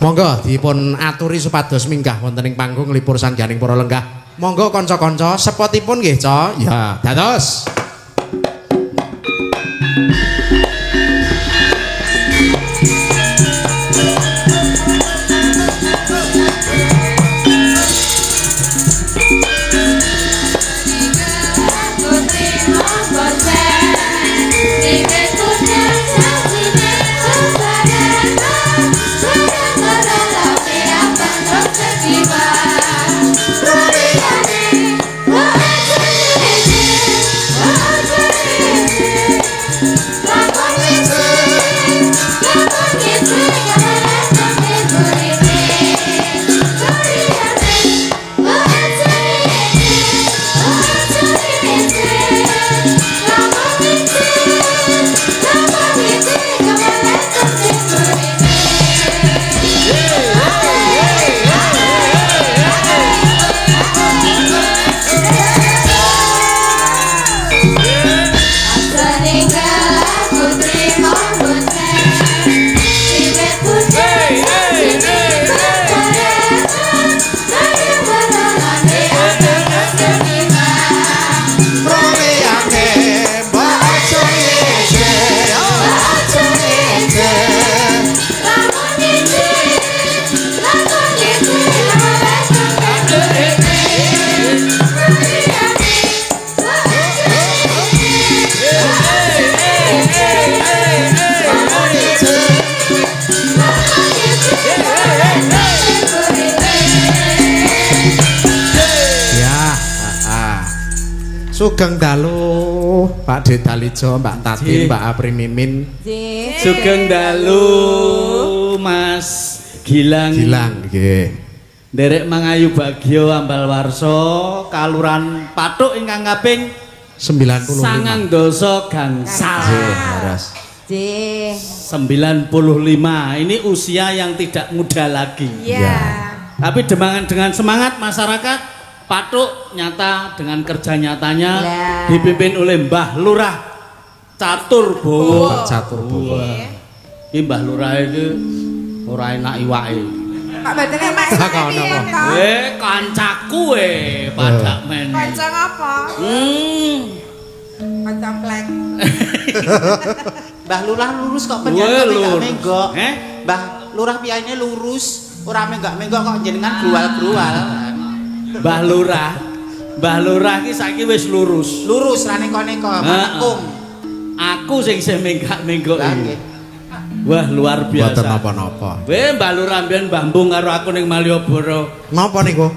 Monggo dipun aturi supados minggah wonten ing panggung nglipur sangganing para lenggah. Monggo kanca-kanca spotipun nggih, Ca. Ya, dados. Sugeng dalu Pak Dedalijo, Mbak Tatin, Mbak Apri Mimin. Sugeng dalu Mas Gilang. Gilang nggih. Nderek mangayu bagya ambal warsa kaluran Pathuk ingkang kaping 95. Sangang dasa gangsal. Nggih, leres. 95. Ini usia yang tidak muda lagi. Iya. Tapi dengan semangat masyarakat Pathuk nyata dengan kerja nyatanya dipimpin oleh Mbah Lurah Catur Bowo. Catur Bowo. Iki Mbah Lurah iki ora enak iwake. Kok mboten Mas? Kancaku padak men. Kanca ngapa? Kanca plek. Mbah Lurah lurus kok penyanyi gak menggok. Mbah Lurah piyane lurus, ora menggok-menggok kok jenengan gruwal-gruwal. Mbah Lurah iki saiki wis lurus. Lurus ra neko-neko, menekung. Aku sing isih menggak-menggok iki. Wah, luar biasa. Mboten napa-napa. Mbah Lurah mbiyen mbambung karo aku ning Malioboro. Napa niku?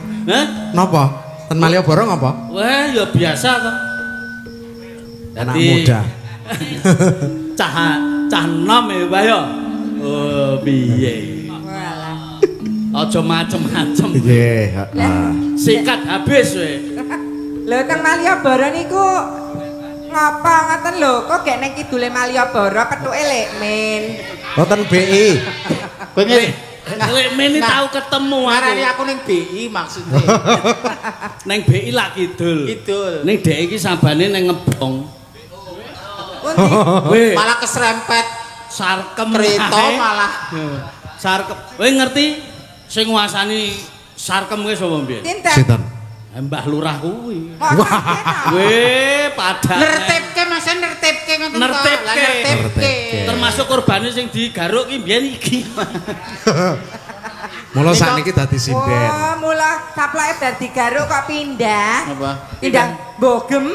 Napa? Ten Malioboro ngapa? Wah, ya biasa to. Anak muda. Cah enom Mbah ya. Oh, piye? Aja macem-macem. Nggih, Sikat habis we. Lho teng Malioboro niku ngapa ngoten lho, kok gek ning kidule Malioboro pethuke Lekmin. Wonten BI. Pengen Lekmin tau ketemu aku. Marani aku ning BI maksudnya. Ning BI lak kidul. Kidul. Ning dhek iki sabane ning Ngebong. Malah keserempet sarkem kereta malah. Sarkem. Kowe ngerti sing nguasani sarkem kuwi sapa mbiyen? Sinten? Mbah Lurah kuwi. Wah. Padha. Nertipke Mas, nertipke ngoten to. Nertipke. Termasuk korbane sing digaruk ki mbiyen iki. Mula sakniki dadi sinden. Oh, mula saplake dadi garuk kok pindah. Apa? Pindah bogem.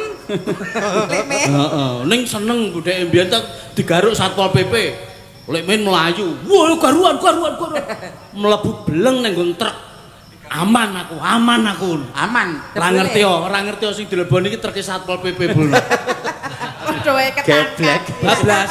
Lekmin. Heeh, ning seneng budheke mbiyen digaruk Satpol PP. Lekmin melayu. Wah, garuan. Mlebu beleng ning nggon truk. Aman aku. Aman. Ora ngerti sing dileboni iki truk Satpol PP bul. Waduh, ketak. Bablas.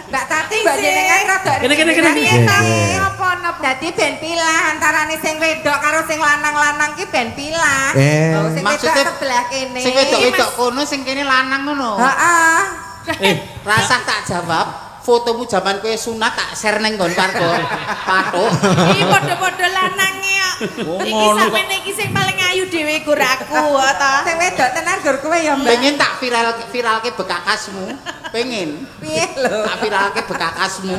Mbak Tati mbak jenengan rada. Kene. Apa nop dadi ben pilah antarane sing wedok karo sing lanang-lanang ki ben pilah. Oh, sing wedok sebelah kene. Sing wedok kono, sing kene lanang ngono. Heeh. Rasah tak jawab. Fotomu zaman kowe sunat tak share ning nggon Pathuk. Iki padha-padha lanange kok. Iki sampeyan iki sing paling ayu dhewe gur aku to. Sing wedok tenan gur kowe ya, Mbak. Pengen tak viralke bekakasmu. Pengen. Piye lho? Tak viralke bekakasmu.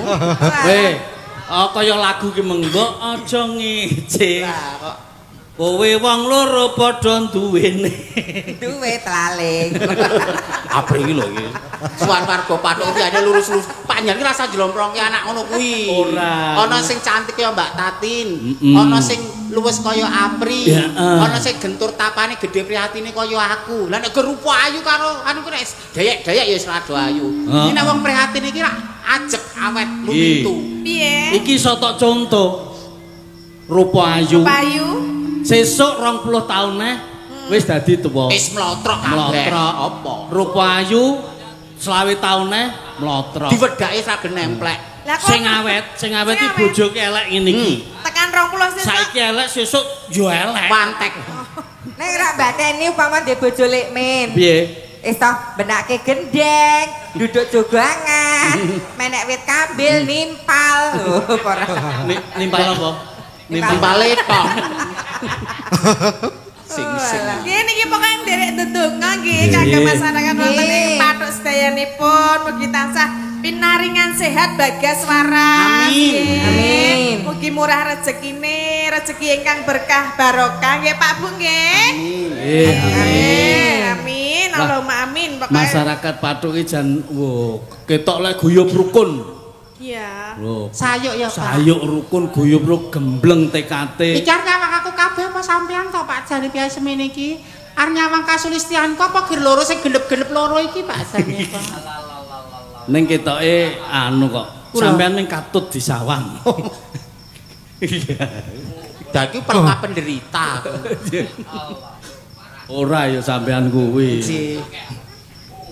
Kaya lagu ki mengko aja ngece. Lah kok Kowe wong loro padha duwene. Duwe tlaling. Apa iki lho iki? Suwan warga Pathuk iki ane lurus-lurus. Panjenengan ki rasa jlomprongke anak ngono kuwi. Ora. Ana sing cantik kaya Mbak Tatin, ana sing luwes kaya Apri, ana sing gentur tapane gedhe prihatine kaya aku. Lah nek rupa ayu karo anu ki nek dayek-dayek ya wis rada ayu. Iki nek wong prihatin iki rak ajek awet lumitu. Piye? Iki sotok contoh. Rupa ayu. Payu. Sesuk 20 taun wis dadi tuwa. Wis mlotrok kabeh. Mlotrok apa? Rupa ayu 20 taun mlotrok. Diwedake sagen nemplek. Lah kok Sing awet iki bojoke elek ngene iki. tekan 20 sesuk. Saiki elek sesuk yo elek. Wantek. Nek rak bateni upama ndek bojo lek men. Piye? Wis to benake gendeng, duduk jogangan, menek wit kambil nimpal. Lho, ora. Nimpal apa? Nimpal lepong. Sing-sing. Nggih niki pokoke nderek ndedonga nggih kagem masyarakat wonten ing Pathuk sedayanipun mugi tansah pinaringan sehat bagas waras. Amin. Amin. Mugi murah rezekine, rezeki ingkang berkah barokah nggih Pak Bu nggih. Amin. Amin. Allahumma amin. Pokoke Masyarakat Pathuk iki jan ketok lek guyub rukun. iya. Lho, Sayuk ya, Pak. sayuk rukun guyub gembleng TKT. Iki arep nyawang aku kabeh apa sampean to, Pak Jane piye semene iki? Arep nyawang kasulistianku apa gir loro sing genep-genep loro iki, Pak Jane, Pak? Ning ketoke anu kok. Sampean ning katut disawang. Iya. Dadi pelengkap penderita. Ora ya sampean kuwi. Ji,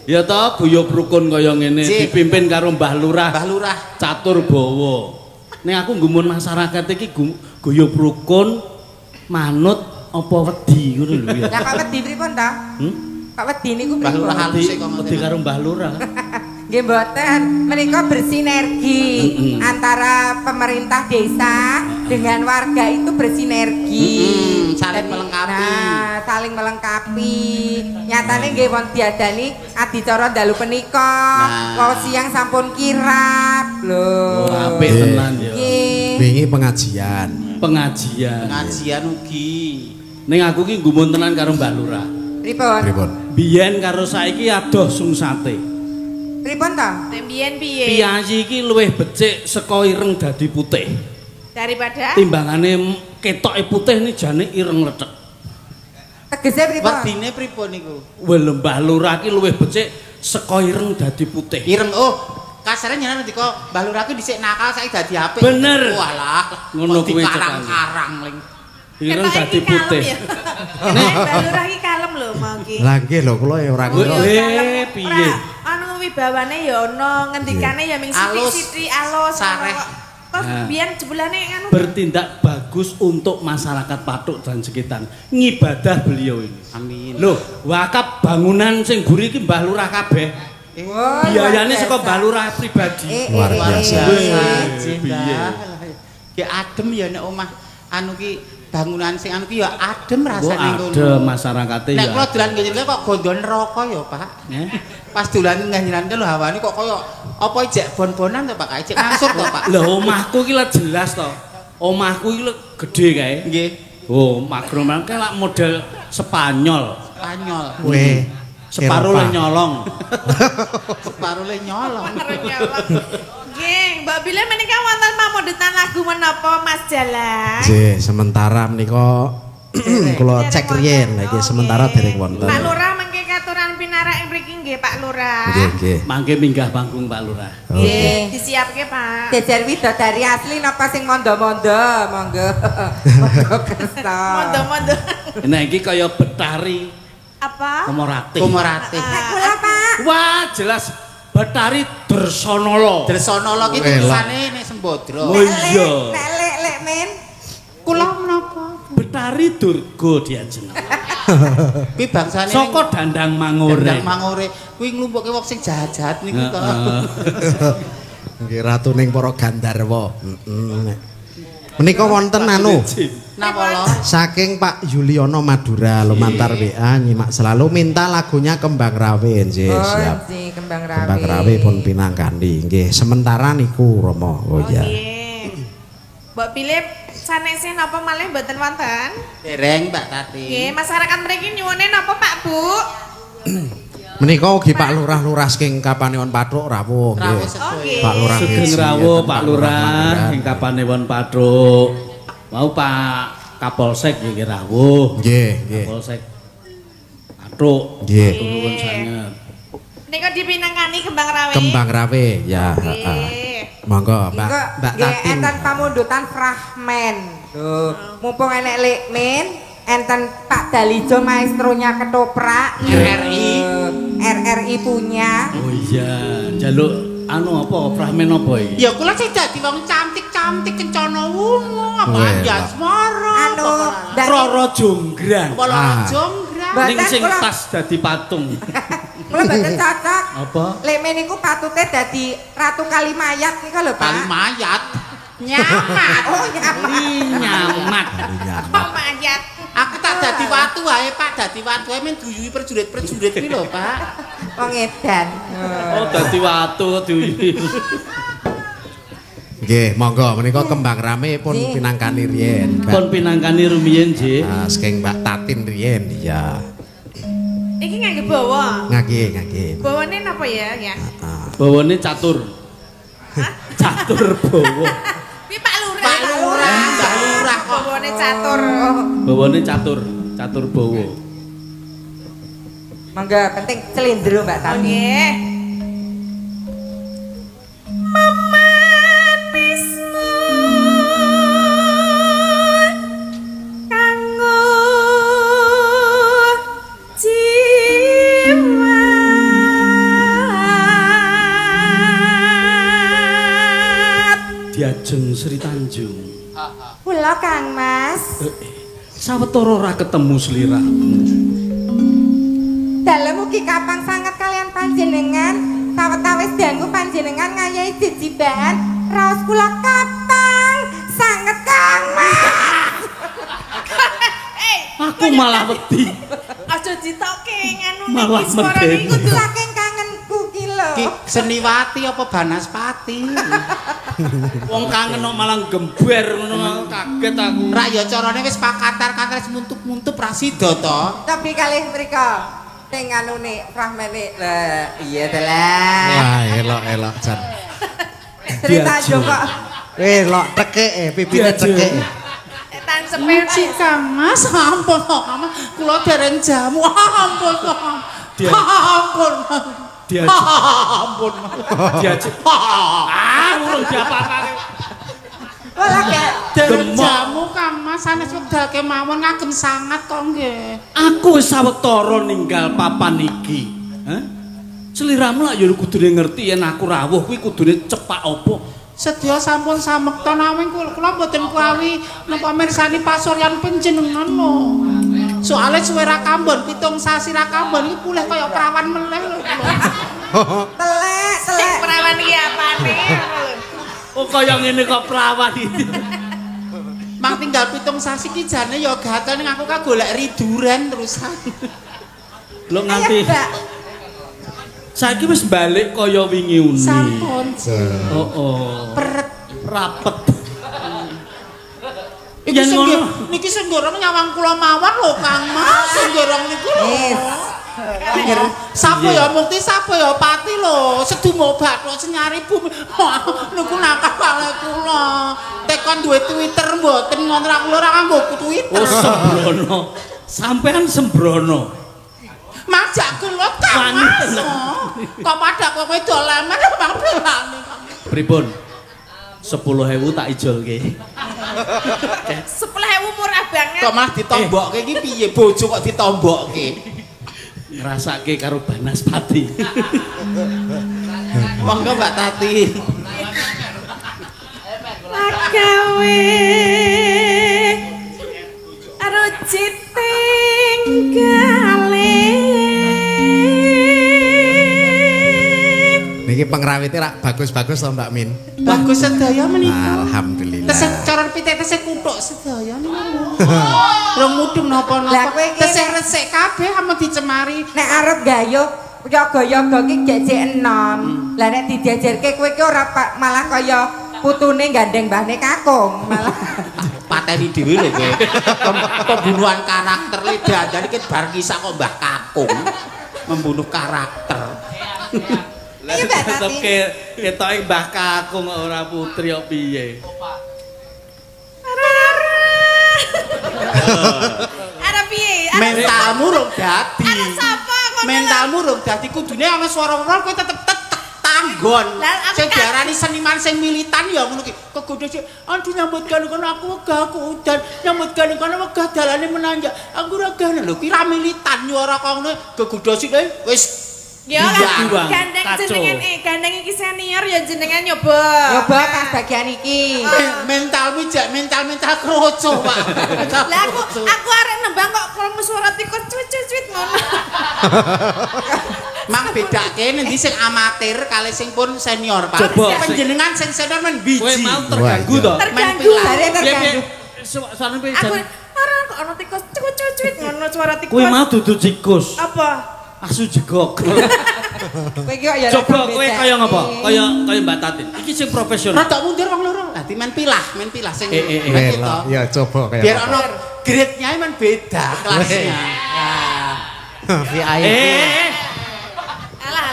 Ya toh guyub rukun kaya ngene Ji. dipimpin karo Mbah Lurah. Mbah Lurah. Catur Bawa. Ning aku nggumun masyarakat iki guyub rukun manut apa wedi ngono lho ya. Lah Pak Wedi pripun ta? Pak Wedi niku Mbah Lurah pripun? halus e kok Wedi karo Mbah Lurah. Nggih mboten, menika bersinergi antara pemerintah desa dengan warga itu bersinergi. Saling melengkapi. Nah, saling melengkapi. Nyatane nggih won diadani adicara dalu punika. Wau siang sampun kirap lho. Oh, apik tenan ya. Nggih. Wingi pengajian. Pengajian. Pengajian ugi. Ning aku ki nggumun tenan karo Mbah Lurah. Pripun? Pripun? Biyen karo saiki adoh sungsate. Pripun to? Nek biyen piye? Piyayi iki luwih becik saka ireng dadi putih. Daripada Timbangane ketoke putih ni jane ireng lecek. Tegese pripun? Wedine pripun niku? Wel Mbah Lurah ki luwih becik saka ireng dadi putih. Ireng kasare nyenengan ndika Mbah Lurah ki dhisik nakal saiki dadi apik. Bener. Walah, Ngono kuwi karang-karang ling. Ireng ketoke dadi iki kalem putih. ya. Nek Mbak Lurah iki kalem lho mau ki. Lah nggih lho kula ya ora ngira. Piye? Anu wibawane ya ana, ngendikane ya ming Alus. sithik-sithik alus. Sareh. Terus Nah. biyen jebulane anu Bertindak bagus untuk masyarakat Pathuk dan sekitar. Ngibadah beliau ini. Amin. Loh, wakaf bangunan sing buri iki Mbah Lurah kabeh. Oh, Biayane luar saka biasa. Mbah Lurah pribadi. Luar biasa. Piye? Ki adem ya nek omah anu ki bangunan sing anu ki ya adem Kok rasane ada masyarakate Nek ya. kula dolan ngene kok gondo neraka ya, Pak. Eh? Pas dolan nganjenan lho hawane kok kaya apa ijek bon-bonan to, Pak? Ijek ngangsur to, Pak? Lah omahku iki lek jelas to. Omahku iki lek gedhe kae. Nggih, Oh, makro mangke lak model Spanyol. Spanyol. Weh. Separuh le Eropa. nyolong. Separuh le nyolong. Nggih, Mbak Bila menika wonten pamodetan lagu menapa Mas Jalan? Nggih, sementara menika kula cek riyen lha iki sementara dereng wonten. Pak Lurah mengke katuran pinarak ing mriki nggih Pak Lurah. Nggih, nggih. Mangke minggah panggung Pak Lurah. Nggih. Disiapke Pak. Jejer widodari asli napa sing mondo-mondo, monggo. Monggo kersa. Mondo-mondo. Nah iki kaya Betari Apa? Komorate. Komorate. Nek kula Pak. Wah, jelas Betari Dersanala. Dersanala ki tulisane nek Sembadra. Oh iya. Nek lek men. Kula menapa? Betari Durga diajeneng. Kuwi bangsane Saka Dandang Mangore. Dandang Mangore. Kuwi nglumpuke wong sing jahat-jahat niku to. Nggih ratu ning para Gandharwa. Heeh. Menika wonten anu Napa lho? saking Pak Yuliono Madura lumantar WA nyimak selalu minta lagunya Kembang Rawe nggih Oh, siap. si Kembang Rawe. Kembang Rawe pun pinangkani nggih sementara niku Romo. Oh iya. Nggih. Mbak pilih sanesih napa malih mboten wonten? Dereng Mbak Tati. Nggih, masyarakat mriki nyuwune napa Pak Bu? Menika ugi Pak Lurah saking Kapanewon Pathuk rawuh nggih. Oke. Pak Lurah Sugeng rawuh Pak Lurah ing Kapanewon Pathuk. Mau Pak Kapolsek nggih rawuh. Nggih. Kapolsek Pathuk. Nggih. Nuwun sanget. Nika dipinangkani Kembang Rawe. Kembang Rawe ya, heeh. Monggo Mbak Nggih, Tatin. enten pamundutan fragmen. Tuh, mumpung enek Likmin, enten Pak Dalijo maestronya ketoprak RRI punya. Oh iya, jaluk anu apa fragmen apa iki? Ya kula sing dadi wong cantik-cantik kencana wungu apa ya asmara. Anu, Roro Jonggrang. Pola jonggrang. Ning sing tas dadi patung. Kula mboten cocok. Apa? Likmin niku patute dadi Ratu Kalimayat niku lho, Pak. Kali mayat. Nyamat. Oh, nyamat. Nyamat. Kok mayat. Aku tak dadi watu wae, Pak. Dadi watu wae men duyui perjurit-perjurit iki lho, Pak. Wong edan. Oh, dadi watu diuyi. Nggih, monggo menika Kembang Rame pun pinangkani riyen. Kon pinangkani rumiyin, Nggih. Saking Mbak Tatin riyen ya. Iki ngangge bawa. Nggih. Bawane napa ya? Bawane catur. Catur bawa. Kuwi Pak Lurah. Pak Lurah, Mbak Lurah kok. Bawane catur. Bawane catur bawa. Mangga penting celindro Mbak Tati. Nggih. Diajeng Sri Tanjung. Kula Kang Mas. Sawetara ora ketemu sliramu. Dalem ugi kapang sanget kalian panjenengan. Sawetawis dangu panjenengan ngayahi jejibahan raos kula kapang sanget Kang Mas. Aku malah wedi. Aja ditoke nganu Malah iki suarane medeni. iku tuh. Saking kangenku ki lho. Ki Seniwati apa Banaspati? Wong kangen kok malah gember ngono kaget aku. Ra ya carane wis pakatar-katar muntup-muntup ra sida to. Tapi kalih mriko sing anune fragmene lah iya dalah. Wah, elok jan. Cerita aja kok. Elok tekek pipine tekek. Tan sepel. Kang Mas, ampun kok, Mas. Kula dereng jamu. Ampun kok. Ampun. Ampun. Diajeng. Urung diapa-apake. Wala kek. Dereng Demok. jamu Kang Mas, sanes wekdal kemawon ngagem sangat kok nggih. Aku wis sawetara ninggal papan iki. Hah? Sliramu lak ya kudune ngerti yen aku rawuh kuwi kudune cepak apa. Sedya sampun samekta nanging kula mboten kuwi napa mirsani pasuryan panjenengan lho. Soale suwe ra kambon 7 sasi ra kambon iki pulih kaya prawan meleh lho kula. Telek. Sing perawan iki apane? Oh kaya ngene kok perawan iki. Mang tinggal 7 sasi ki jane ya gatel ning aku ka golek riduran terusan. Lho nganti saiki wis balik kaya wingi uni. Sampun. Oh. Peret Rapet. Iki sing niki sing gorong nyawang kula mawon lho Kang Mas, sing gorong niku lho. Sapa ya mukti sapa ya pati lho, sedumo bathuk senyari bumi. Niku nakal kale kula. Tekon duwe Twitter mboten ngontrak kula ora kanggo Twitter. Oh sembrono. Sampean sembrono. Majak kula Kang Mas. Kok padha kowe dolemen Bang Belani. Pripun? 10.000 tak ijolke. 10.000 murah banget. Kok malah ditombokke iki piye bojo kok ditombokke? Ngrasake karo Banaspati. Monggo Mbak Tati. Agawe arujit tinggale. Niki pengrawite rak bagus-bagus to Mbak Min. Bagus sedaya menika. Alhamdulillah. Tesih coron pitik tesih kuthuk sedaya niku. Rong mudhun napa-napa. Lah kowe iki tesih resik kabeh amun dicemari. nek arep gayuh yoga-yoga ki gek enom. Lah nek dijajarke kowe ki ora malah kaya putune gandeng mbahne kakung malah pateni dhewe lho kowe. Pembunuhan karakter le dandane iki bar kisah kok Mbah Kakung membunuh karakter. Iya Mbak Tati. Ketoke Mbah Kakung ora putri kok piye? Ada piye? Mentalmu rung dadi. Ada sapa kono? Mentalmu rung dadi kudune ana swara-swara kowe tetep tanggon. Sing diarani seniman sing militan ya ngono ki. Kegodho sik, "Aduh nyambut gawe kono aku wegah aku udan, nyambut gawe kono wegah dalane menanjak." Aku ora gane lho, ki ra militan nyuara kono kegodho sik wis Ya lah, gandeng jenengan gandeng iki senior ya jenengan nyoba. Nyoba pas bagian iki. Mentalmu jak mental kroco, Pak. Lah aku arek nembang kok krungu suara tikus cuit-cuit ngono. Mang bedake nendi sing amatir kalih sing pun senior, Pak. Coba panjenengan sing senior men biji. Kowe mau terganggu to? Terganggu. Terganggu. Suarane piye? Aku ora kok ana tikus cuit-cuit ngono suara tikus. Kowe mau dudu tikus. Apa? Asu jegok. Kowe iki kok ya Coba kowe kaya ngapa? Kaya Mbak Tatin. Iki sing profesional. Rada mundur wong loro. Dadi men pilah sing Melok. Ya coba kaya. biar ono grade-nya men beda kelasnya. VIP. Alah.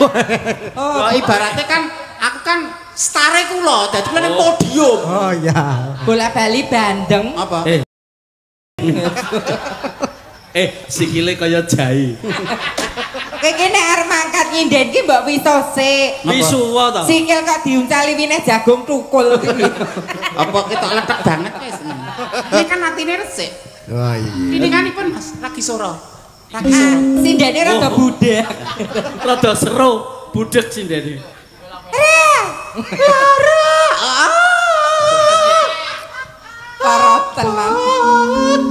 Oh, ibaratnya kan aku kan stare kula, dadi kula ning podium. Oh iya. bola bali bandeng. Apa? Sikile kaya jahe. Kowe iki nek arep mangkat nyinden ki mbok wiso sik. Wisuwa to. Sikil kok diuncali wineh jagung tukul iki. Apa ketok letek banget wis. Ini kan atine resik. Oh iya. Pininganipun Mas lagi soro. Lagi soro. Sindene rada budak. Rada seru, budek sindene. Parot tenan.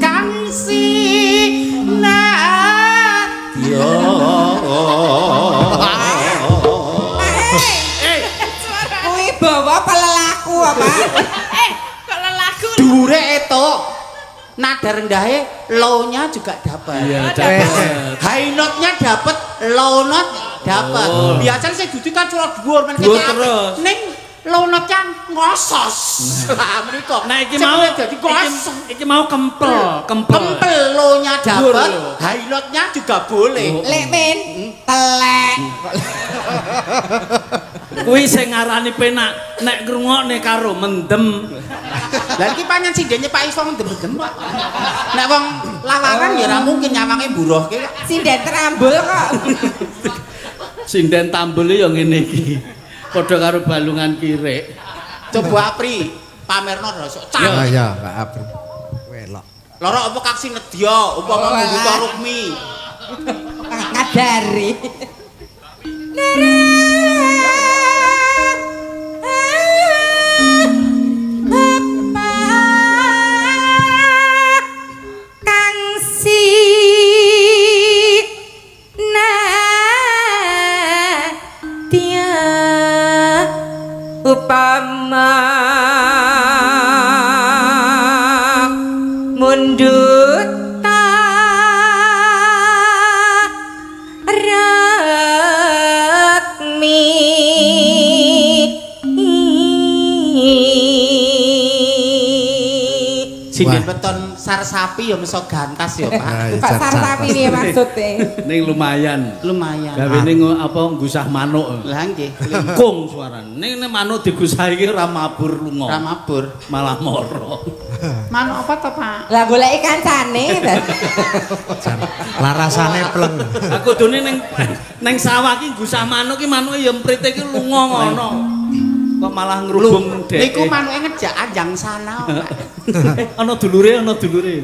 Kang Sinatyo. Kuwi bawa pelelaku apa? Kok lelaku. Dure itu nada rendahe low-nya juga dapat. Iya, dapat. High note-nya dapat, low note dapat. Oh. Biasanya saya duduk kan cuma dhuwur men Dhuwur kene terus. ning low note-nya ngosos. Lah menika. Nah iki mau dadi ngosos. iki mau kempel. Kempel low-nya Dhuwur dapat, lho. high note-nya juga boleh. Lek min telek. Kuwi sing ngarani penak nek ngrungokne karo mendem. Lah iki pancen sindene Pak Iso mendem-mendem Pak. Nek wong lawaran ya ora mungkin nyawange mburuhke. Sinden terambul kok. Sinden tambule ya ngene iki. Padha karo balungan kirik. Coba Apri pamerno rasa cang. Ya ya, Kak Abri. Welok. Loro apa kaksi nedya upama mbuka rukmi. Kadari. Upama mundut rakmi Sinden beton sar sapi ya meso gantas ya Pak. Pak Sartapi ini maksudnya. Ning lumayan. Lumayan. Gawene apa gusah manuk. Lah nggih. Kung suarane. Ning manuk digusah iki ora mabur lunga. Ora mabur. Malah moro. Manuk apa to Pak? Lah goleki kancane. Lah rasane pleng. Aku dene ning sawah iki gusah manuk iki manuke ya mprite iki lunga ngono. Kok malah ngrubung dhek. Niku manuke ngejak anjang sana Pak. Ana dulure, ana dulure.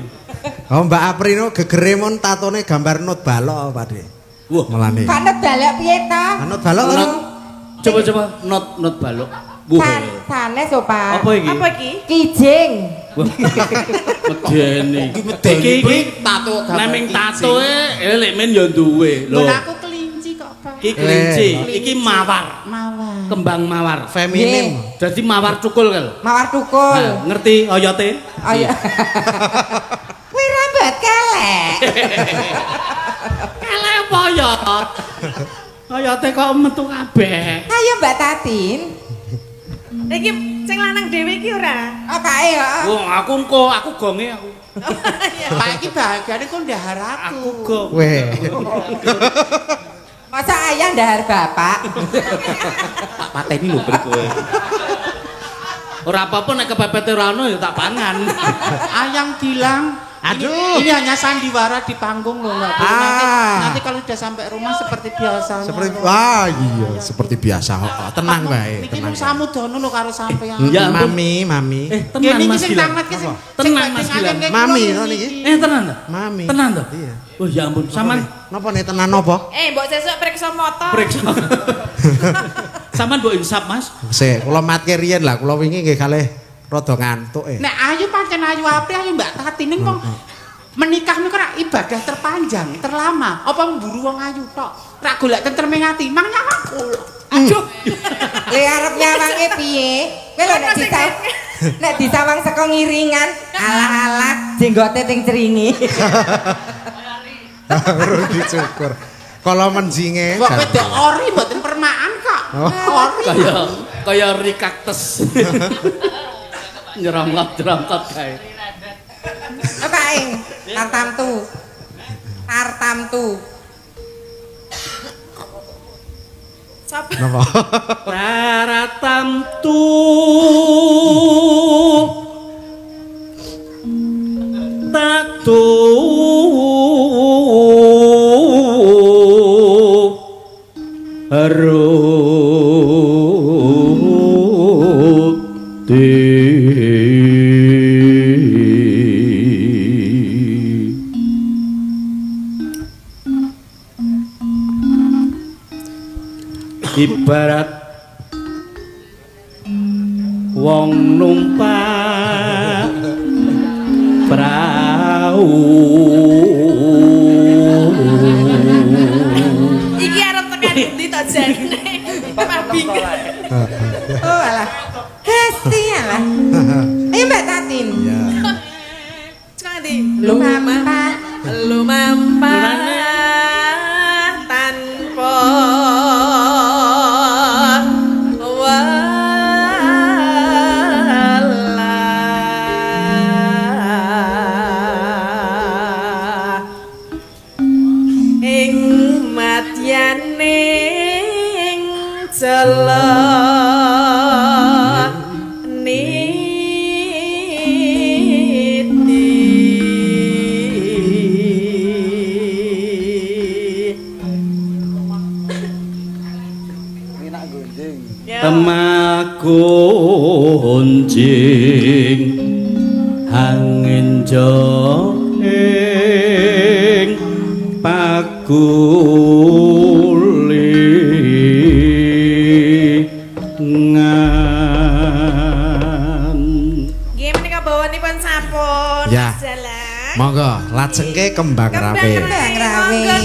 Oh Mbak Apri no gegere mon tatone gambar not balok Pak De. Wah, Melane. Kanut balak piye ta? Anut balok to? Coba-coba not baluk. Wah. Sanes lho Pak. Apa iki? Apa iki? Kijing. Wah. Medeni. Iki tato gambar neming kijing. tatoe lek men ya duwe. Lho. Lho aku kelinci kok Pak. Iki kelinci, iki mawar. Mawar. Kembang mawar. Feminim. Dadi mawar cukul kal. Mawar tukul. Nah, ngerti oyote? Oh iya. Kuwi rambut kelek. Elek apa oyot? Oyote kok metu kabeh. Ayo Mbak Tatin. Iki Sing lanang dhewe iki ora. Apake ya? Oh, aku gonge aku. Pak iki bahagiane kok ndahar aku. Aku gong. Weh. Masa ayah ndahar bapak? Tak pateni lho ben kowe. Ora apa-apa nek kepepet ora ono ya tak pangan. Ayang bilang Aduh. Ini hanya sandiwara di panggung loh nggak boleh. Nanti kalau sudah sampai rumah seperti biasa. Seperti biasa. Tenang bae, Niki tenang. mung samudono lho karo sampean. Ya ampun. Mami. Tenan niki Mas sing Gilang. tangan ki sing Tenang Mas Gilang. Mami to niki. Tenan ta? Mami. Tenan ta? Iya. Oh ya ampun, sampean Napa nih tenan napa? Mbok sesuk periksa motor. periksa. Sampean mbok insap Mas. Sik, kula matke riyen lah, kula wingi nggih kalih rada ngantuk Nek ayu pancen ayu apri ayu Mbak Tati ning wong menikah niku ora ibadah terpanjang, terlama. Apa mburu wong ayu tok? Ora golek tentreme ati, mang nyawaku. Aduh. Le arep nyawange piye? Kowe lho nek disawang saka ngiringan, alah-alah jenggote ting ceringi. Urung dicukur. Kala menjinge. Kok wedok ori mboten permaan kok. Ori. Kaya rikaktes. Nyerongkot-nyerongkot kae. Apake? Tartamtu. Tartamtu. Sapa? Napa? Taratamtu tatu ibarat wong numpak prau Iki arep tekan endi to jane? Mabing. Oh alah. Hesti alah. Ayo Mbak Tatin. Ya. Cekak endi? Lumampa. Lumampa tanpa walah ing matyaning cela temagunjing angin joing pagulingan. Nggih menika bawanipun sampun. Ya. Jalan. Monggo, lajengke kembang rawe. Kembang rawe.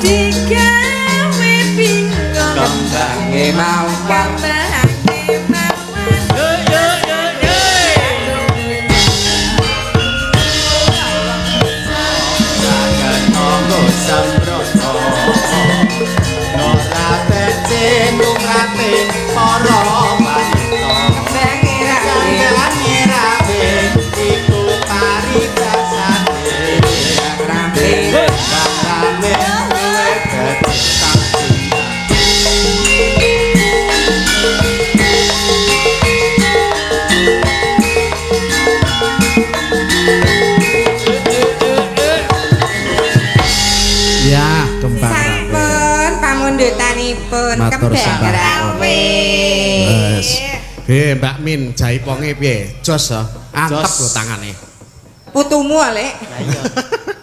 digawe bingung Kembange mawar Kembange mawar Jangan monggo sembrono Nora becen nungatin para wanita Jangan ngirabe iku paribasane Rame rame kowe betang Ya, kembang Sampun pamundutanipun Matur kembang sembah. rawe. Wes. Mbak Min, jaiponge piye? Jos ya. Antep Jos. lho tangane. Putumu Lek. Lah iya.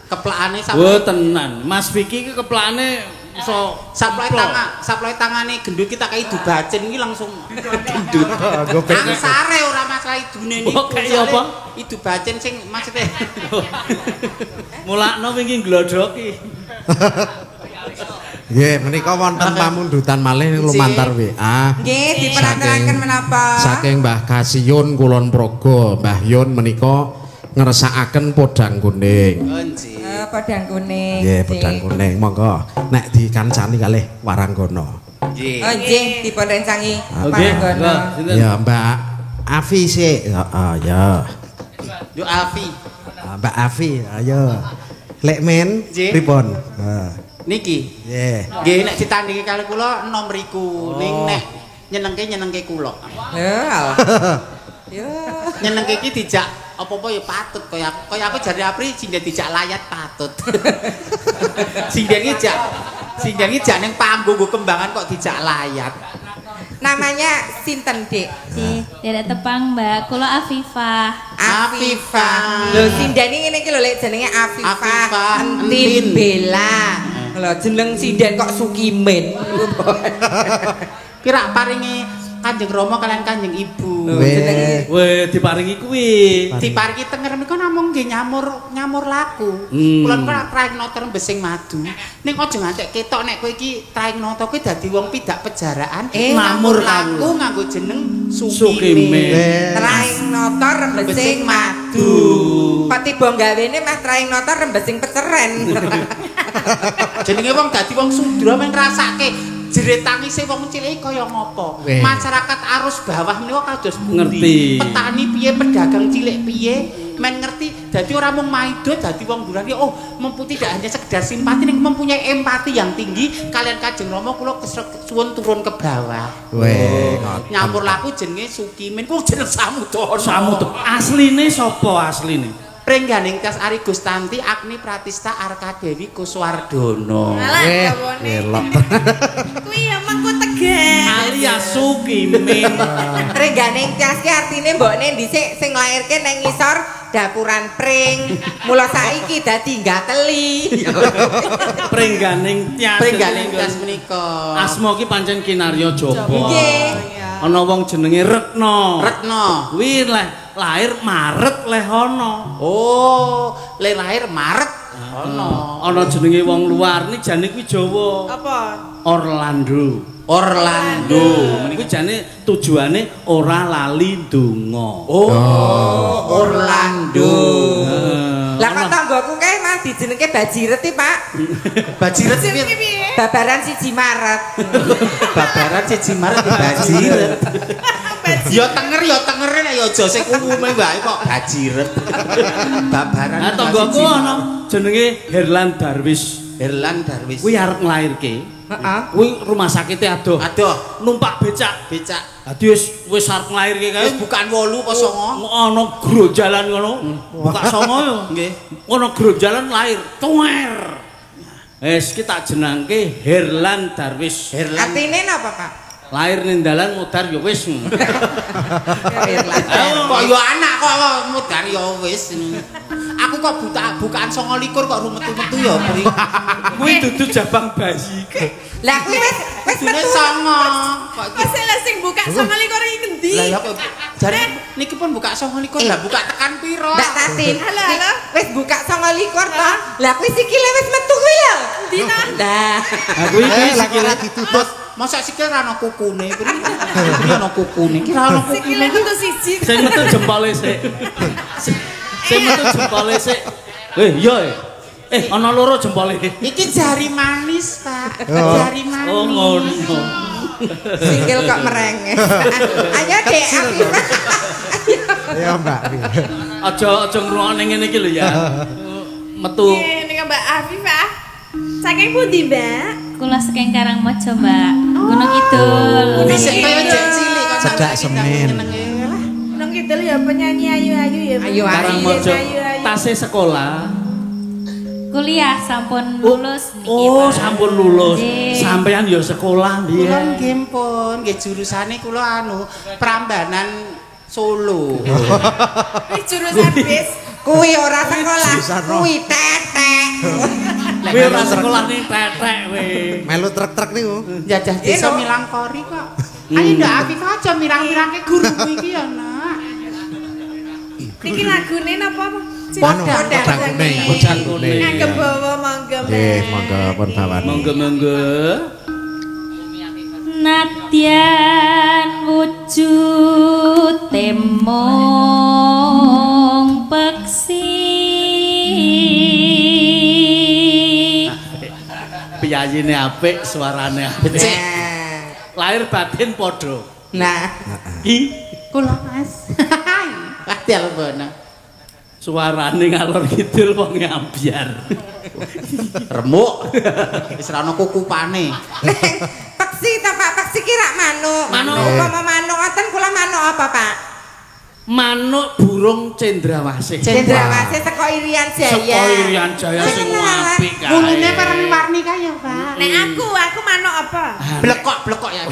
Keplakane Wah tenan, Mas Vicky ki keplakane iso saploi tangane gendut kita kayak dubacen iki langsung gendut. Gopek. Angsare ora masalah idune niku. Oh, kayak apa? Idu bacen sing maksudnya mulakno wingi nglodoki. Nggih, menika wonten pamundutan malih lumantar WA. Nggih, dipunaturaken menapa? Saking Mbah Kasiyun Kulon Progo, Mbah Yun menika ngersakaken podang kuning. Onji. Podang kuning. Nggih, podang kuning. Monggo nek dikancani kalih Waranggono. Nggih. Oh nggih, dipun rencangi Oke, Paranggono. sinten? Ya, Mbak Afi sik. Heeh, ya. Yo Alfi. Mbak Afi, ayo. Lek men Nggih. pripun? Heeh. Niki. Nggih. Nggih nek ditandingi kali kula enom mriku. Ning nek nyenengke kula. Lho. Yo. Nyenengke iki dijak apa-apa ya patut kaya aku jare Apri sinden dijak layat patut. Sinden iki jak ning panggung nggo kembangan kok dijak layat. Namanya sinten, Dik? Tidak tepang Mbak, kula Afifah. Afifah. Lho sindene ngene iki lho Lek jenenge Afifah. Afifah, Entin Entin. Bella. Lho jeneng sinden kok Sukimin. Kira paringi Kanjeng Rama kalian Kanjeng Ibu. Weh. Weh diparingi kuwi. Diparingi tenger niku namung nggih nyamur laku. Kula niku traing nata rembesing madu. Ning aja ngantek ketok nek kowe iki traing nata kowe dadi wong pidak pejaraan. Nyamur laku nganggo jeneng Sukimin. Traing nata rembesing madu. Kok tiba gawene mah traing nata rembesing peceren. Jenenge wong dadi wong sudra men ngrasake jerit tangise wong cilik kaya ngopo. Masyarakat arus bawah menika kados Ngerti. Petani piye, pedagang cilik piye, men ngerti. Dadi ora mung maido dadi wong bulan oh, tidak hanya sekedar simpati ning mempunyai empati yang tinggi kalian Kanjeng Rama kula suwun turun ke bawah. Weh, Nyamur laku jenenge Sukimin. Ku jeneng Samudana. Samudra. Asline sapa asline? Prengganing Tias Ari Gustanti Agni Pratista Arkadewi Kuswardono. Alah Weh, gawone. elok. Kuwi emang ku tegas. Alias Sukimin. Rengganing Tias ki artine mbokne dhisik sing nglairke nang ngisor dapuran pring. Mula saiki dadi gateli. Prengganing Tias. Prengganing Tias menika. Asma ki pancen kinarya jaba. Nggih. Ana wong jenenge Retno. Retno. Kuwi lahir Maret leh ana. Oh, le lahir Maret. Ono. Ana jenenge wong luar ni jane kuwi Jawa. Apa? Orlando. Orlando. Meniku jane tujuane ora lali ndonga. Oh, Orlando. Lah kok tanggoku kae mah dijenengke Bajiret iki, Pak. Bajiret Sing piye? piye? Babaran 1 Maret. Babaran 1 Maret di Bajiret. Ya tenger nek ya aja sing umume wae kok Bajiret. Babaran. Nah tanggoku ana jenenge Herlan Darwis. Herlan Darwis. Kuwi arep nglairke. Heeh. Kuwi rumah sakite adoh. Aduh, Numpak becak. becak. Dadi wis arep nglairke kae. Wis bukan 8 apa 9? Ana grojalan ngono. Buka 9 yo. Nggih. Ana grojalan lahir. Tuer. Wis ki tak jenengke Herlan Darwis. Herlan. Artine napa, Pak? Lahir ning dalan mudar ya wis. Kok yo anak kok mudar ya wis. Aku kok bukaan 29 kok rumetu-metu ya, Pri. Kuwi dudu jabang bayi. Lah kuwi wis Dene metu. 9. Kok iki Wis lek sing buka 29 iki ngendi? lah ya kok jare niki pun buka 29 lah buka tekan piro? Mbak Tatin. Halo, halo. Wis buka 29 to. Lah kuwi sikile wis metu kuwi lho. Dina. Lah. Aku iki sikile Ditutut. Masa sikil ra ono kukune kuwi. Iki ono kukune. Ki ra ono kukune. Sikile metu siji. sing metu jempole sik. Sing metu jempole sik. Iya. Ana loro jempole. Iki jari manis, Pak. Jari manis. Oh ngono. Sikil kok merengek. Ayo Dek Afifah. Ya Mbak. Aja ngrungokne ngene iki lho ya. Metu. Nggih, nek Mbak Afifah. Saking pundi, Mbak? Kula saking Karangmojo, Mbak. Gunung Kidul. Bisa kaya jek cilik kok Cedak semen. Nang kidul ya penyanyi ayu-ayu ya. Ayu, ayu. Karangmojo. Ayu-ayu. Tasih sekolah. Kuliah sampun lulus niki, Oh, Pak. sampun lulus. Nggih. Sampeyan ya sekolah Kula biyen. nggih pun, nggih jurusane kula Prambanan Solo. Wis jurusan bis. Kuwi ora sekolah, kuwi tetek. Kowe ora sekolah ning tetek we. Melu truk-truk niku. Jajah desa Milangkori kok. Ayo ndak Afifah aja mirang-mirangke guruku iki ya, Nak. Niki lagune napa? Podang kuning. Podang kuning. Ngagem bawa mangga. Nggih, monggo pun bawani. Monggo-monggo. Nadyan wujud temong peksi. Piyayine apik, suarane apik. Lahir batin padha. Nah, kula Mas. Pasti albono. Suarane ngalor kidul wong ambyar. Remuk. Wis ra ono kukupane. Peksi ta Pak, peksi ki rak manuk. Manuk. Upama manuk ngoten kula manuk apa, Pak? Manuk burung cendrawasih. Cendrawasih teko Irian Jaya. Saka Irian Jaya sing apik kae. Kulune warni-warni kae ya, Pak. Nek aku manuk apa? Blekok-blekok ya.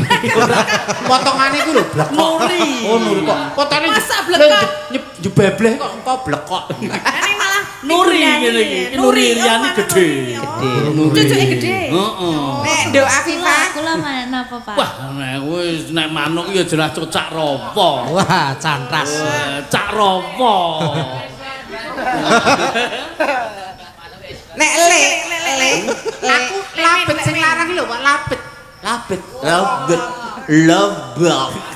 Potongane iku lho blekok. Nuri. Oh, nuri kok. Potone Masa blekok? Jebebleh kok engko blekok. Ini malah Nuri ngene iki. Nuri Irian gede. Cucuke gede. Heeh. Nek Nduk Afifah. Kula napa, Pak? Wah, nek wis nek manuk ya jelas cocak ropo. Wah, cantas. Cak ropo. Nek le. Aku labet sing larang iki lho, Pak, labet. Labet. Labet.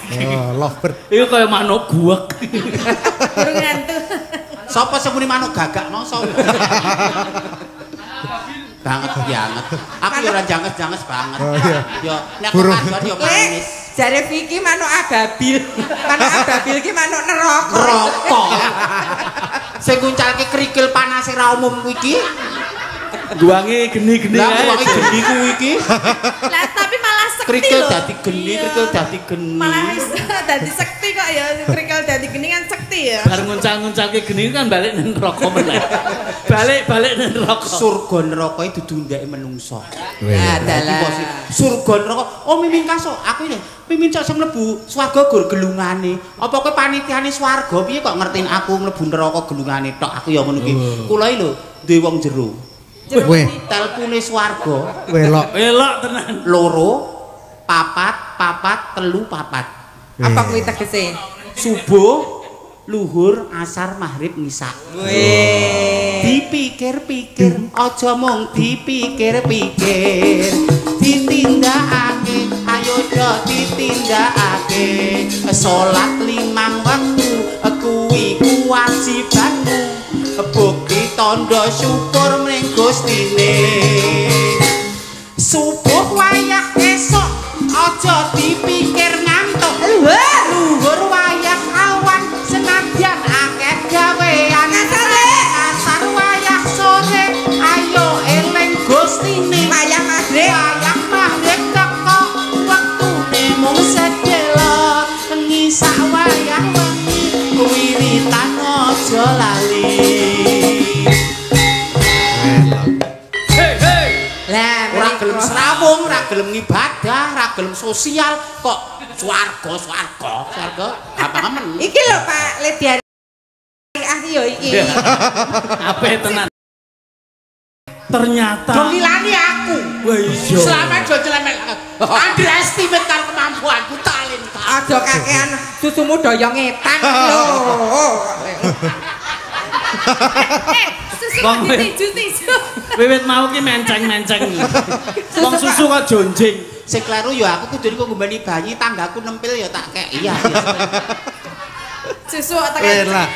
Oh, lovebird. Iku kaya manuk guwek. Burung hantu. Sapa sing muni manuk gagak mau sapa? Banget banget. Aku ya ora janges-janges banget. Oh iya. Yo nek Burung. kok yo Le, manis. jare Vicky manuk ababil. Manuk ababil ki manuk neraka. Rokok. Sing nguncalke krikil panas ra umum kuwi iki. Duange geni-geni Lah ae. wong geni kuwi iki. Lah tapi malah sekti Krikil lho. dadi geni, Iya. krikil dadi geni. Malah dadi sekti kok ya. Krikil dadi geni kan sekti ya. Bar nguncal-nguncalke geni kan balik nang neraka meneh. Balik nang neraka. Surga neraka iki dudu ndeke menungso. Adalah. Surga neraka. Oh mimin kaso, aku ini mimin cok sing mlebu swarga gur gelungane. Apa kowe panitiane swarga piye kok ngertiin aku mlebu neraka gelungane tok. Aku ya ngono ki. Kula iki lho duwe wong jero. Weh, Telpune swarga welok. Elok tenan. 2 4 3 4. Apa kuwi tegese? Subuh, luhur, asar, maghrib, nisa. Dipikir-pikir, aja mung dipikir-pikir. Ditindakake, ayo do ditindakake. Salat 5 waktu, kuwi kewajibanmu. Bukti tandha syukur mring Gustine. Subuh wayah esok, aja dipikir ngantuk. Luhur wayah awan, senadyan akeh gawean. Asar wayah sore, ayo eling Gustine. Wayah maghrib. Wayah maghrib teko, wektune mung sedelok. Ngisa wayah wengi, wiritan aja lali. Lah, Ora gelem srawung, ora gelem ngibadah, ora gelem sosial kok swarga. Apa men? iki lho Pak, le diari ah yo iki. Apik tenan. Ternyata Do ngilani aku. wah iya. Selama do celemek. Underestimate karo kemampuanku talenta. Aja kakean susumu daya ngetan lho. Susu kok ditisu-tisu. Wiwit mau ki menceng-menceng. Wong susu kok jonjing. Sing kleru ya aku kudu kok ngombani banyi tanggaku nempil ya tak kek. Iya. Susu kok tekan. lah.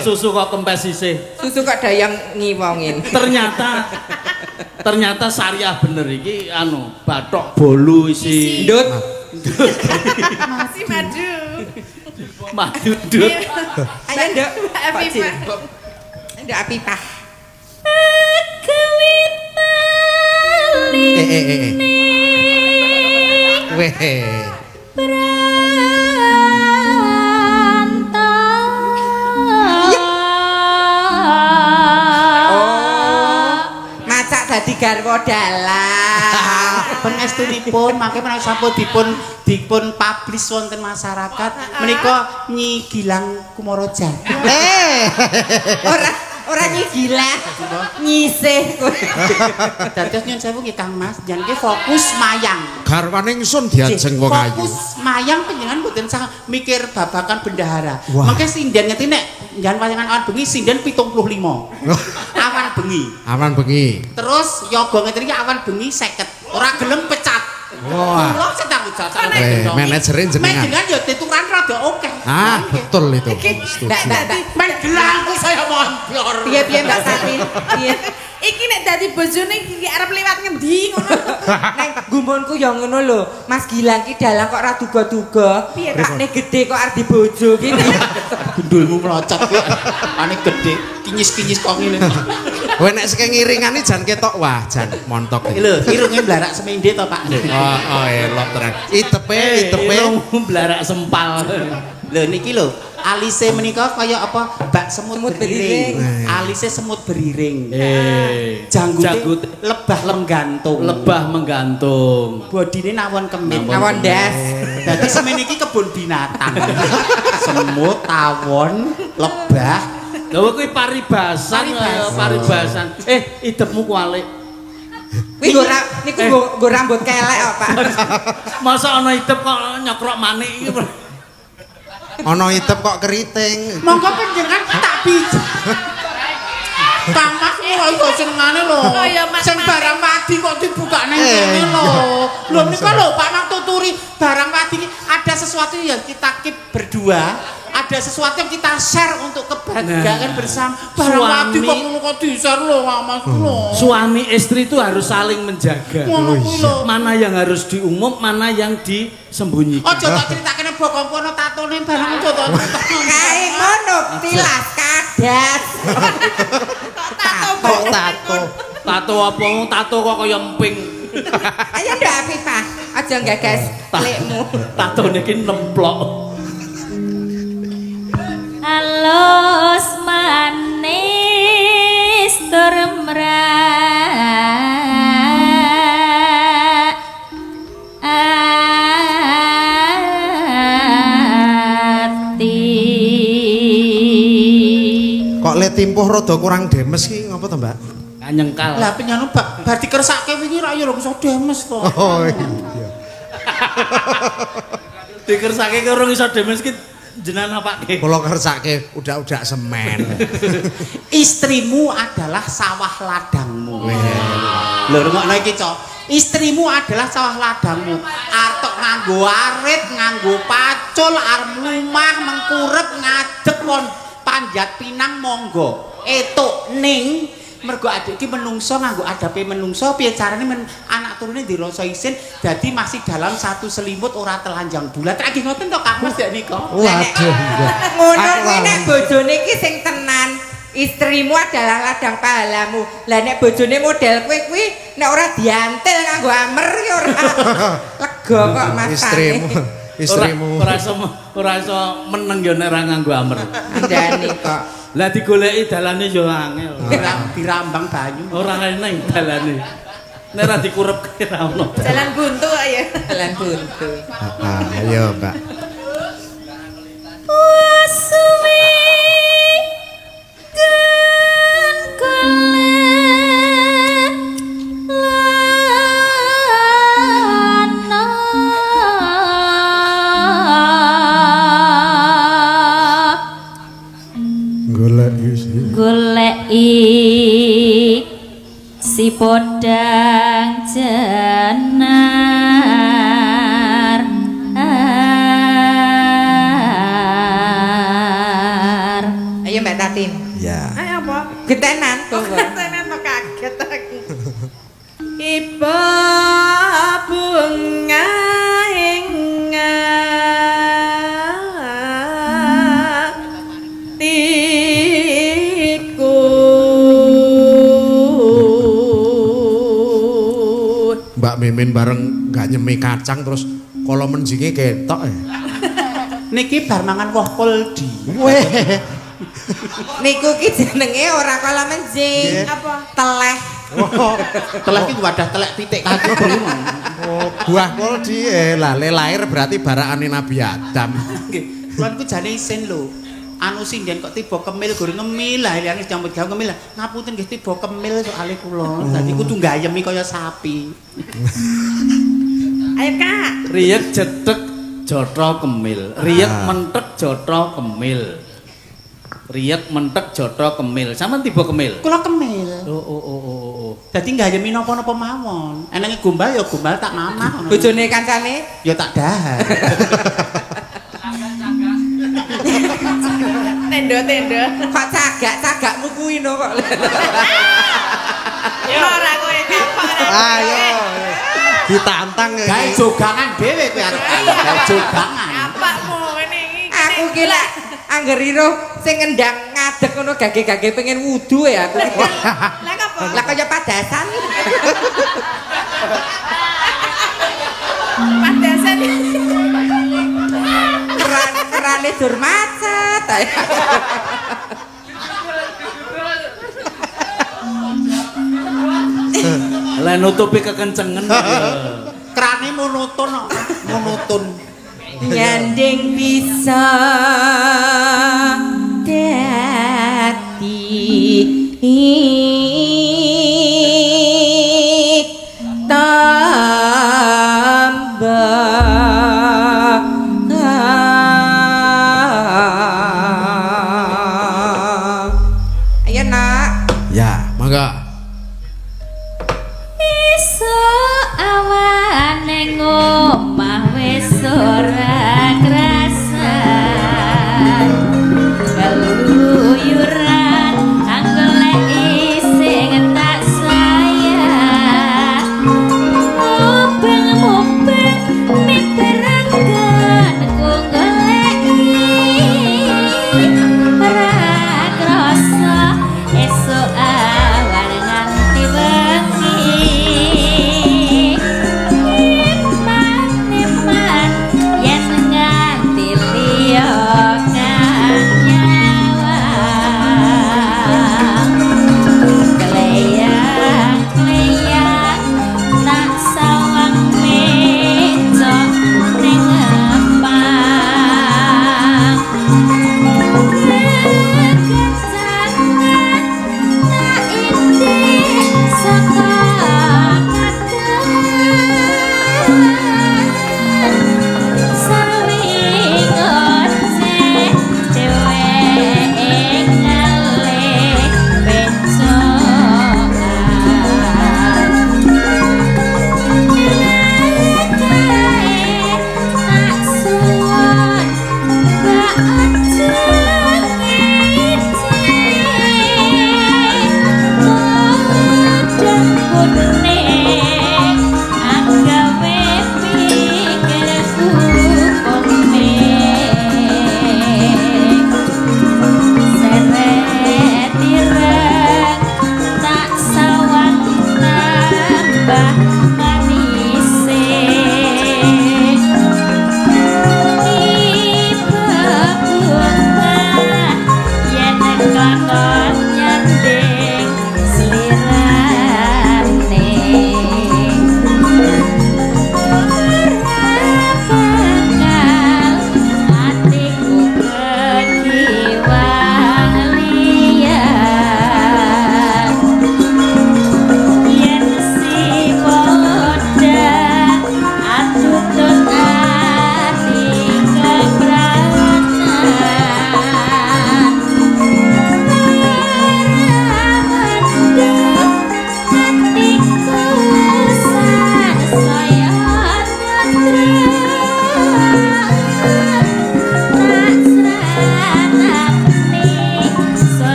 Susu kok kempes isih. Susu kok dayang ngiwongin. Ternyata syariah bener iki anu bathok bolu isi Ndut. Si madu. madu ndut. Ayo Nduk. Afifah. Nduk Afifah. Weh. Macak dadi garwa dalang. Pengestunipun mangke menawi sampun dipun publish wonten masyarakat menika Nyi Gilang Kumaraja. Ora gila. Nyisih kowe. Dados nyun sewu nggih Kang Mas, jan ki fokus mayang. Garwane ingsun diajeng wong ayu. Fokus mayang panjenengan mboten sah mikir babakan bendahara. Wah. Mangke sinden ngeti nek jan wayangan awan bengi sinden 75. Awan bengi. Awan bengi. Terus yoga ngeten iki awan bengi 50. Ora gelem pecat. Wah. Kula sedang ucap Manajerin jenengan. Panjenengan ya dituran rada akeh. Ah, betul itu. Men gelangku saya montor. Piye Mbak Sati? Piye? Iki nek dadi bojone iki arep liwat ngendi ngono. Neng gumunku ya ngono lho. Mas Gilang ki dalang kok ora duga-duga. Rakne gede kok arep dibojo gini. Gundulmu melocot kok. Ane gede, kinyis-kinyis kok ngene. Kowe nek sing ngiringane jan ketok wah jan montok. Iki lho, irunge blarak semende to, Pak. Oh, elok tenan. Itepe. Irung blarak sempal. Lho niki lho, alise menika kaya apa? Bak semut beriring. Alise semut beriring. Janggut lebah menggantung. Lebah menggantung. Bodine nawon kemit. Nawon ndas. Dadi semen iki kebun binatang. Semut, tawon, lebah. Lha kuwi paribasan. Idepmu kualik. Kuwi niku nggo rambut kelek kok, Pak. Masa ana idep kok nyokrok manik iki. Ana itep kok keriting. Monggo panjenengan tak biji. Kang Mas kaya senengane lho. Sing barang wadi kok dibukane ngene lho. Lho nika lho Pak Mang tuturi barang wadi iki ada sesuatu yang kita keep berdua, ada sesuatu yang kita share untuk kebahagiaan bersama. Barang wadi kok ngono kok di-share lho Mas lho. Suami istri itu harus saling menjaga. Mana yang harus diumum, mana yang disembunyikan. Aja tak critakne bokong kono tatone barang aja to. Kae ngono tilas kadas. Tato apa? Tato kok kaya emping. Ayo Nduk Afifah, aja gagas lekmu. Tatone iki nemplok. Alus manis tur Kok le timpuh rada kurang demes ki ngapa to, Mbak? Nyengkal. Lah penyanu bar dikersake wingi ra ya lho iso demes to. Oh iya. Dikersake karo iso demes ki jenengan apake? Kula kersake udak-udak semen. Istrimu adalah sawah ladangmu. Lho rungokno iki, Cok. Istrimu adalah sawah ladangmu. Arep nganggo arit, nganggo pacul, arep mlumah, mengkurep, ngadeg panjat pinang monggo. Etuk ning mergo adik iki menungso nganggo adape menungso piye carane anak turune dirasa isin dadi masih dalam satu selimut ora telanjang bulat. Lagi ngoten to Kang Mas nek nika. Waduh. Ngono kuwi nek bojone iki sing tenan. Istrimu adalah ladang pahalamu. Lah nek bojone model kowe kuwi nek ora diantil nganggo amer ya ora lega kok Mas. Istrimu. Ora iso meneng yo nek ora nganggo amer. Andani kok. Lah digoleki dalane yo angel. Dirambang banyu. Ora eneng dalane. Nek ora dikurepke ra ono. Jalan buntu kok ya. Jalan buntu. Ayo, Mbak. suwi kan Golek isi. si podang jenar Ayo Mbak Tatin. Ya. Ayo apa? Getenan tuh. Tenan kok kaget aku. Iba bunga Mbak Mimin bareng gak nyemi kacang terus kalau menjingi ketok ya. Niki bar mangan woh koldi. Weh. Niku ki jenenge ora kala menjing. Apa? Teleh. Oh, Telek iki wadah telek titik kaki bro. oh, buah koldi lah lahir berarti barakane Nabi Adam. Nggih, kuwi jane isin lho. Anu sinden kok tiba kemil goreng ngemil lah liyane campur gawe ngemil. Ngapunten nggih tiba kemil soalé kula. Dadi kudu gayemi kaya sapi. Ayo Kak. Riyek jetek jotro kemil, riyek mentek jotro kemil. Riyek mentek jotro kemil. Sampeyan tiba kemil. Kula kemil. Oh. Dadi gayemi napa-napa mawon. Enenge gombal ya gombal tak mamah ngono. Bojone kancane Ya tak dahar. Tenda-tenda. kok cagak-cagakmu kuwi no kok. Ora kowe kapok. Ayo. Ditantang ya. Gawe jogangan dhewe kowe arep. Gawe jogangan. Apakmu ini iki? Aku ki lek angger iro sing ngendang ngadeg ngono gage-gage pengen wudu ya aku. Lah apa? Lah kaya padasan. Padasan. Kerane dur macet. Lah nutupi kekencengan. Krane monoton kok. Monoton. Nyanding bisa dadi tambah. Ayo nak. Ya, mangga. Esuk awan ning omah wis ora krasan keluyuran anggoleki sing tak sayang mubeng-mubeng miberangan ku goleki ora krasa esuk awan nganti wengi iman yen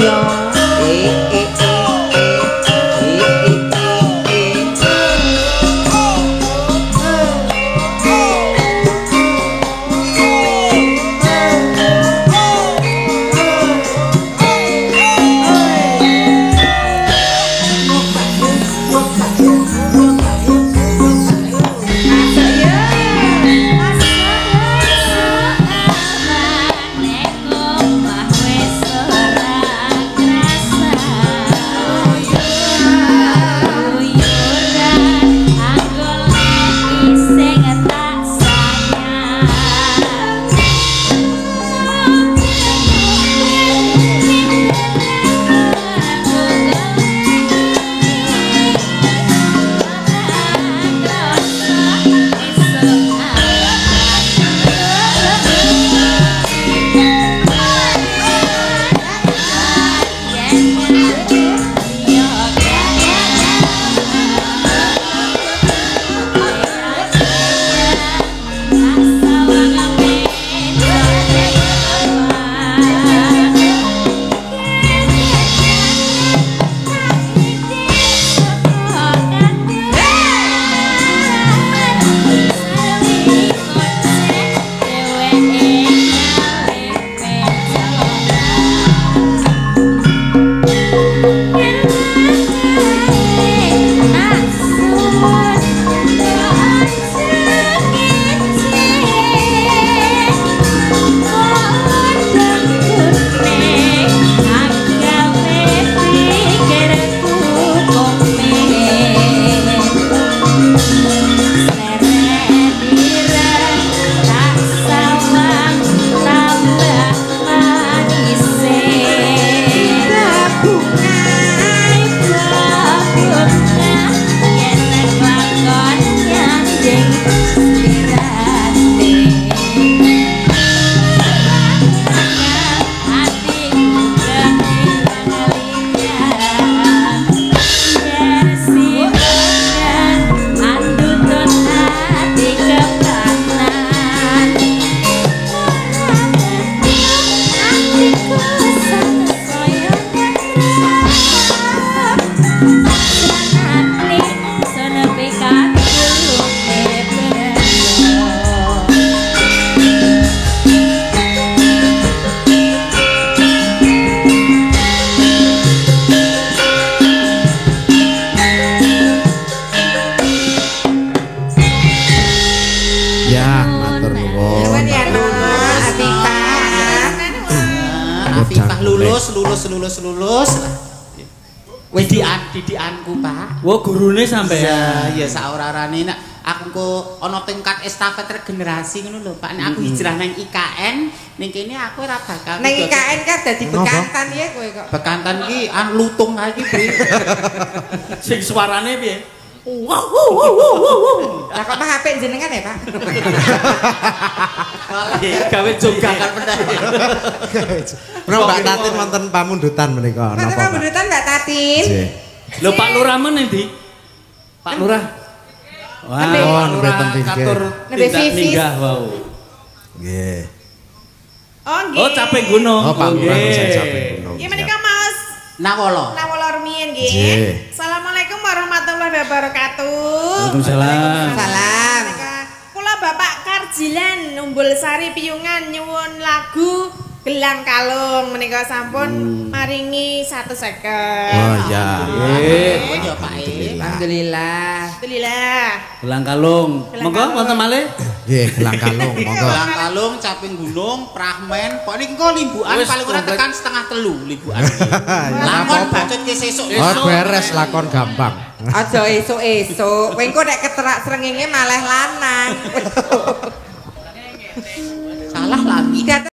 yo. lulus. Wis didikanku, Pak. Wah, gurune sampean. Ya saorarane nek aku kok ana tingkat estafet regenerasi ngono lho, Pak. Nek aku hijrah nang IKN, ning kene aku ora bakal. Nang IKN kan dadi bekantan ya kowe kok. Bekantan iki lutung ae iki, Bre. Sing suarane piye? Lah kok HP jenengan ya, Pak? Gawe jogakan pendah. Menawa Mbak Tatin wonten pamundutan menika napa? Pamundutan Mbak Tatin. Lho Pak Lurah men endi? Pak Lurah. Wah, Pak Lurah katur tindak minggah wau. Nggih. Oh nggih. Oh Caping Gunung. Oh Pak Lurah Caping Gunung. Nggih menika Mas Nawala. Nawala rumiyin nggih. Assalamualaikum warahmatullahi wabarakatuh. Waalaikumsalam. Salam. Kula Bapak Karjilan Umbul Sari Piyungan nyuwun lagu Gelang Kalung menika sampun maringi 150. Oh iya. Nggih. Ya Pak. Alhamdulillah. Alhamdulillah. Gelang Kalung. Monggo wonten malih. Nggih, Gelang Kalung monggo. Gelang Kalung, Caping Gunung, Prahmen, pokoknya engko limbukan paling ora tekan setengah 3 limbukan. Lakon bacot ke sesuk. Oh beres lakon gampang. Aja esuk-esuk. Kowe engko nek keterak srengenge malah lanang. Salah lagi.